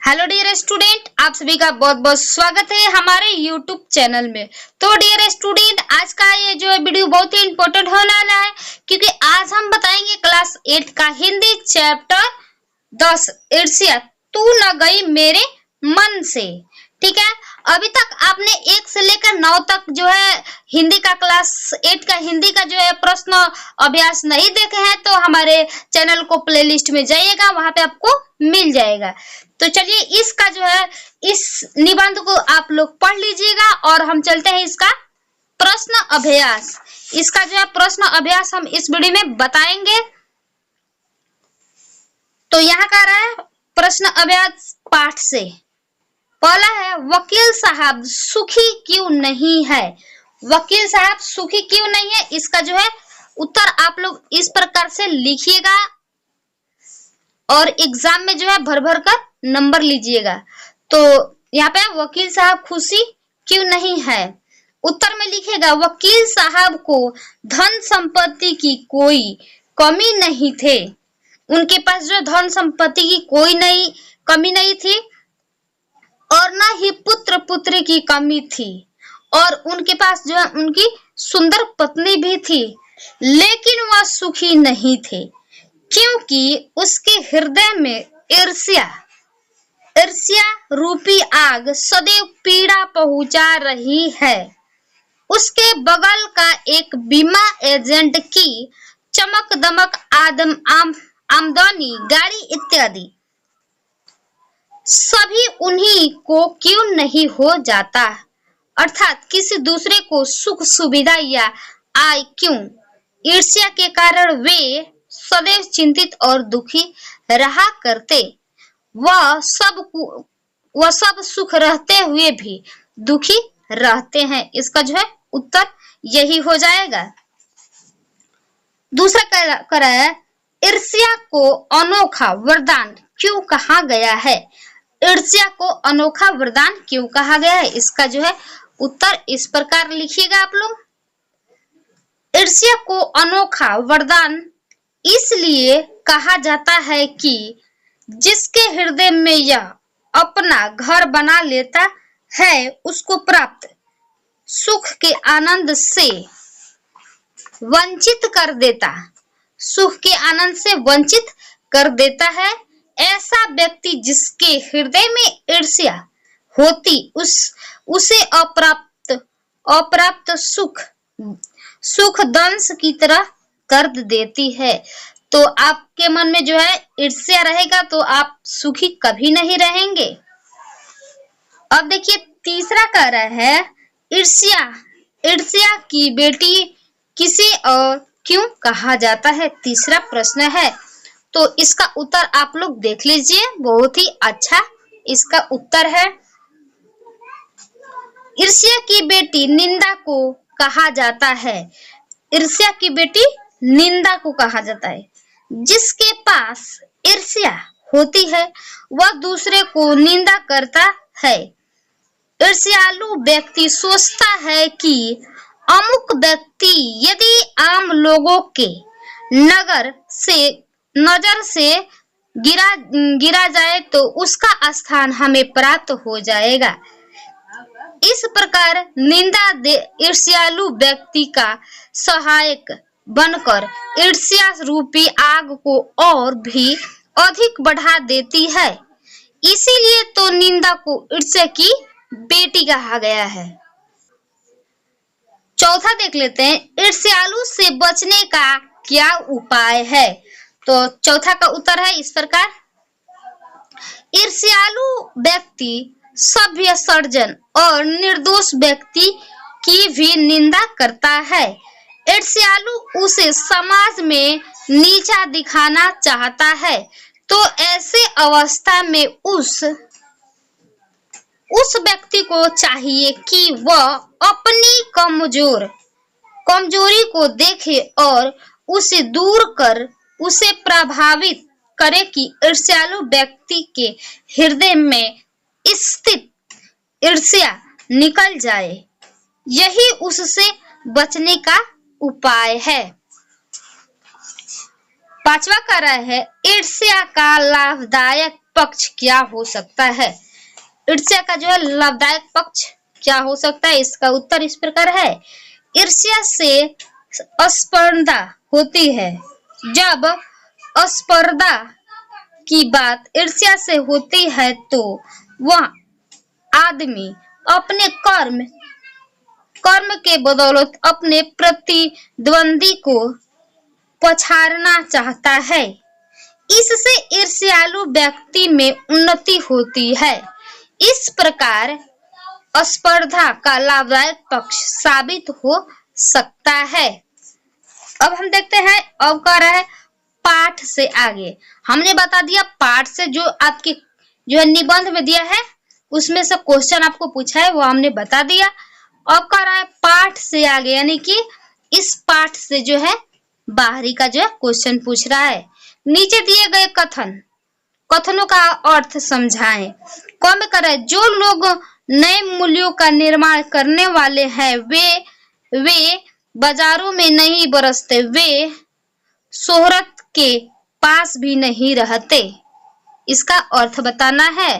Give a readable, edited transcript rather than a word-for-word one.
Hello dear student, आप सभी का बहुत बहुत स्वागत है हमारे यूट्यूब चैनल में। तो डियर स्टूडेंट, आज का ये जो वीडियो बहुत ही इम्पोर्टेंट होने वाला है, क्योंकि आज हम बताएंगे क्लास 8 का हिंदी चैप्टर 10 ईर्ष्या तू न गई मेरे मन से। ठीक है, अभी तक आपने 1 से लेकर 9 तक जो है हिंदी का क्लास 8 का हिंदी का जो है प्रश्न अभ्यास नहीं देखे हैं तो हमारे चैनल को प्लेलिस्ट में जाइएगा, वहां पे आपको मिल जाएगा। तो चलिए इसका जो है इस निबंध को आप लोग पढ़ लीजिएगा और हम चलते हैं इसका प्रश्न अभ्यास। इसका जो है प्रश्न अभ्यास हम इस वीडियो में बताएंगे। तो यहाँ का रहा है प्रश्न अभ्यास पाठ से। पहला है, वकील साहब सुखी क्यों नहीं है। वकील साहब सुखी क्यों नहीं है, इसका जो है उत्तर आप लोग इस प्रकार से लिखिएगा और एग्जाम में जो है भर भर कर नंबर लीजिएगा। तो यहाँ पे वकील साहब खुशी क्यों नहीं है, उत्तर में लिखेगा वकील साहब को धन संपत्ति की कोई कमी नहीं थे। उनके पास जो धन संपत्ति की कोई कमी नहीं थी और न ही पुत्र पुत्री की कमी थी, और उनके पास जो है उनकी सुंदर पत्नी भी थी, लेकिन वह सुखी नहीं थे क्योंकि उसके हृदय में ईर्ष्या रूपी आग सदैव पीड़ा पहुंचा रही है। उसके बगल का एक बीमा एजेंट की चमक दमक आमदनी गाड़ी इत्यादि सभी उन्हीं को क्यों नहीं हो जाता, अर्थात किसी दूसरे को सुख सुविधा या आय क्यों। ईर्ष्या के कारण वे सदैव चिंतित और दुखी रहा करते। वह सब सुख रहते हुए भी दुखी रहते हैं। इसका जो है उत्तर यही हो जाएगा। दूसरा करा है, ईर्ष्या को अनोखा वरदान क्यों कहा गया है। ईर्ष्या को अनोखा वरदान क्यों कहा गया है, इसका जो है उत्तर इस प्रकार लिखिएगा आप लोग। ईर्ष्या को अनोखा वरदान इसलिए कहा जाता है कि जिसके हृदय में यह अपना घर बना लेता है उसको प्राप्त सुख के आनंद से वंचित कर देता, सुख के आनंद से वंचित कर देता है। ऐसा व्यक्ति जिसके हृदय में ईर्ष्या होती उसे अप्राप्त सुख दंश की तरह कर देती है। तो आपके मन में जो है ईर्ष्या रहेगा तो आप सुखी कभी नहीं रहेंगे। अब देखिए तीसरा कह रहा है, ईर्ष्या की बेटी किसे और क्यों कहा जाता है। तीसरा प्रश्न है, तो इसका उत्तर आप लोग देख लीजिए, बहुत ही अच्छा इसका उत्तर है। ईर्ष्या की बेटी निंदा को कहा जाता है। ईर्ष्या की बेटी निंदा को कहा जाता है। जिसके पास ईर्ष्या होती है वह दूसरे को निंदा करता है। ईर्ष्यालु व्यक्ति सोचता है कि अमुक व्यक्ति यदि आम लोगों के नजर से गिरा जाए तो उसका स्थान हमें प्राप्त हो जाएगा। इस प्रकार निंदा ईर्ष्यालु व्यक्ति का सहायक बनकर ईर्ष्या रूपी आग को और भी अधिक बढ़ा देती है। इसीलिए तो निंदा को ईर्ष्या की बेटी कहा गया है। चौथा देख लेते हैं, ईर्ष्यालु से बचने का क्या उपाय है। तो चौथा का उत्तर है इस प्रकार, ईर्ष्यालु व्यक्ति सभ्य सर्जन और निर्दोष व्यक्ति की भी निंदा करता है। ईर्ष्यालु उसे समाज में नीचा दिखाना चाहता है, तो ऐसे अवस्था में उस व्यक्ति को चाहिए कि वह अपनी कमजोरी को देखे और उसे दूर कर उसे प्रभावित करे कि ईर्ष्यालु व्यक्ति के हृदय में स्थित ईर्ष्या निकल जाए। यही उससे बचने का उपाय है। पांचवा कह रहा है, ईर्ष्या का लाभदायक पक्ष क्या हो सकता है? ईर्ष्या का जो है लाभदायक पक्ष क्या हो सकता है? इसका उत्तर इस प्रकार है, ईर्ष्या से स्पर्धा होती है। जब स्पर्धा की बात ईर्ष्या से होती है तो वह आदमी अपने कर्म के बदौलत अपने प्रतिद्वंदी को पछाड़ना चाहता है। इससे ईर्ष्यालु व्यक्ति में उन्नति होती है। इस प्रकार स्पर्धा का लाभदायक पक्ष साबित हो सकता है। अब हम देखते हैं, अब कह रहा है पाठ से आगे। हमने बता दिया पाठ से जो आपके जो है निबंध में दिया है उसमें से क्वेश्चन आपको पूछा है वो हमने बता दिया। अब कह रहा है पाठ से आगे, यानी कि इस पाठ से जो है बाहरी का जो है क्वेश्चन पूछ रहा है। नीचे दिए गए कथनों का अर्थ समझाएं। कौन कर रहा है? जो लोग नए मूल्यों का निर्माण करने वाले हैं वे बाजारों में नहीं बरसते, वे शोहरत के पास भी नहीं रहते। इसका अर्थ बताना है।